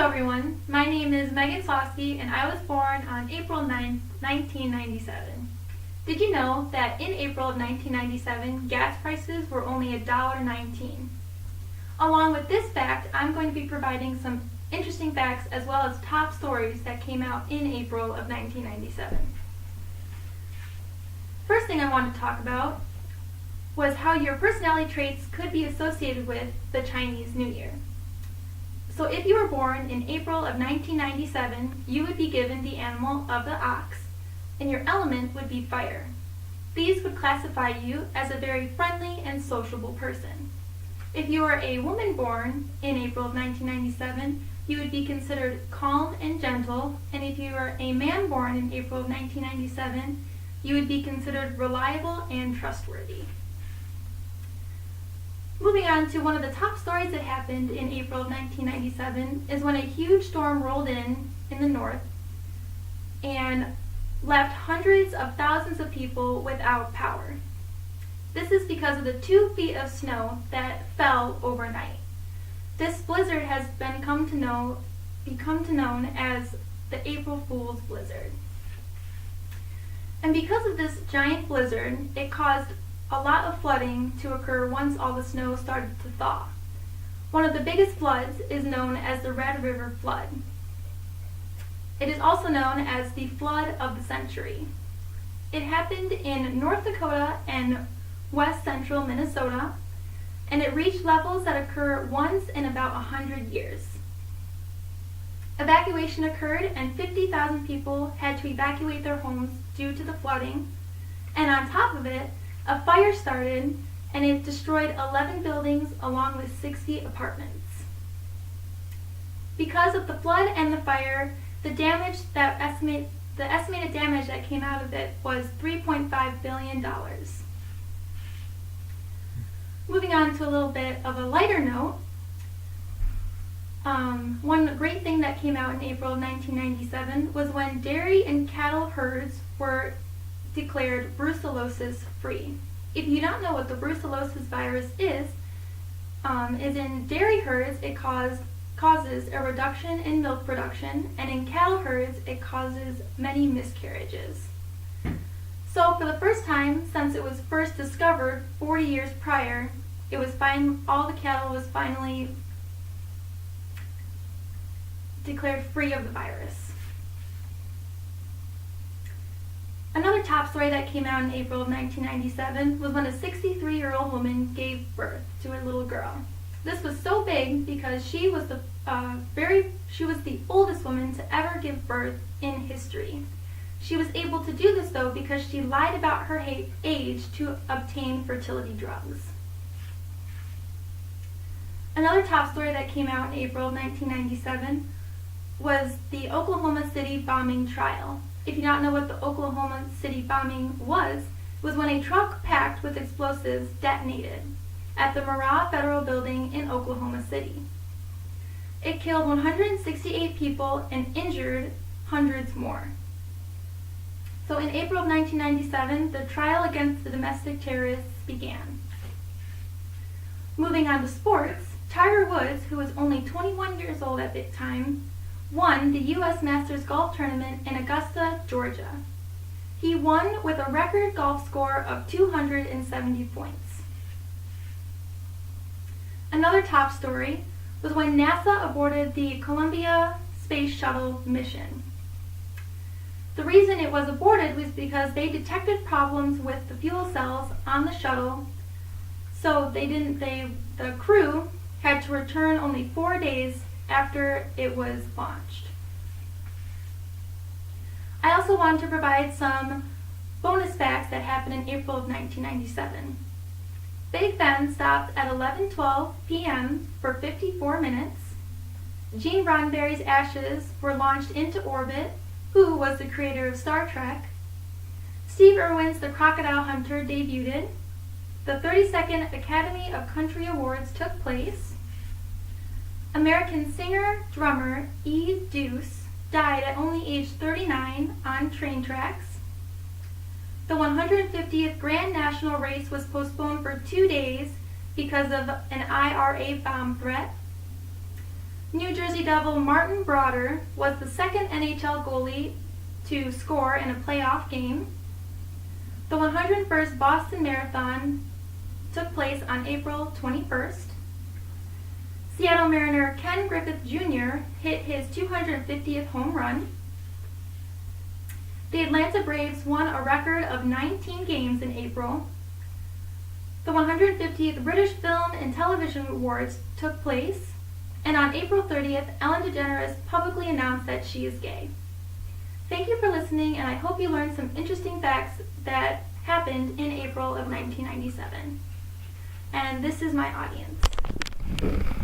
Hello everyone, my name is Megan Slosky and I was born on April 9, 1997. Did you know that in April of 1997, gas prices were only $1.19? Along with this fact, I'm going to be providing some interesting facts as well as top stories that came out in April of 1997. First thing I want to talk about was how your personality traits could be associated with the Chinese New Year. So if you were born in April of 1997, you would be given the animal of the ox, and your element would be fire. These would classify you as a very friendly and sociable person. If you are a woman born in April of 1997, you would be considered calm and gentle, and if you are a man born in April of 1997, you would be considered reliable and trustworthy. Moving on to one of the top stories that happened in April of 1997 is when a huge storm rolled in the north and left hundreds of thousands of people without power. This is because of the 2 feet of snow that fell overnight. This blizzard has become known as the April Fool's Blizzard. And because of this giant blizzard, it caused a lot of flooding to occur once all the snow started to thaw. One of the biggest floods is known as the Red River Flood. It is also known as the Flood of the Century. It happened in North Dakota and west central Minnesota, and it reached levels that occur once in about 100 years. Evacuation occurred and 50,000 people had to evacuate their homes due to the flooding, and on top of it, a fire started and it destroyed 11 buildings along with 60 apartments. Because of the flood and the fire, the estimated damage that came out of it was $3.5 billion. Moving on to a little bit of a lighter note, one great thing that came out in April of 1997 was when dairy and cattle herds were declared brucellosis free. If you don't know what the brucellosis virus is in dairy herds it causes a reduction in milk production, and in cattle herds it causes many miscarriages. So for the first time since it was first discovered 40 years prior, all the cattle was finally declared free of the virus. Another top story that came out in April of 1997 was when a 63-year-old woman gave birth to a little girl. This was so big because she was the oldest woman to ever give birth in history. She was able to do this though because she lied about her age to obtain fertility drugs. Another top story that came out in April of 1997 was the Oklahoma City bombing trial. If you don't know what the Oklahoma City bombing was when a truck packed with explosives detonated at the Murrah Federal Building in Oklahoma City. It killed 168 people and injured hundreds more. So in April of 1997, the trial against the domestic terrorists began. Moving on to sports, Tiger Woods, who was only 21 years old at the time, won the U.S. Masters Golf Tournament in Augusta, Georgia. He won with a record golf score of 270 points. Another top story was when NASA aborted the Columbia Space Shuttle mission. The reason it was aborted was because they detected problems with the fuel cells on the shuttle, so the crew had to return only 4 days after it was launched. I also wanted to provide some bonus facts that happened in April of 1997. Big Ben stopped at 11:12 p.m. for 54 minutes. Gene Roddenberry's ashes were launched into orbit, who was the creator of Star Trek. Steve Irwin's The Crocodile Hunter debuted. The 32nd Academy of Country Awards took place. American singer-drummer E. Deuce died at only age 39 on train tracks. The 150th Grand National Race was postponed for 2 days because of an IRA bomb threat. New Jersey Devil Martin Brodeur was the second NHL goalie to score in a playoff game. The 101st Boston Marathon took place on April 21st. Seattle Mariner Ken Griffith Jr. hit his 250th home run. The Atlanta Braves won a record of 19 games in April. The 150th British Film and Television Awards took place. And on April 30th, Ellen DeGeneres publicly announced that she is gay. Thank you for listening, and I hope you learned some interesting facts that happened in April of 1997. And this is my audience.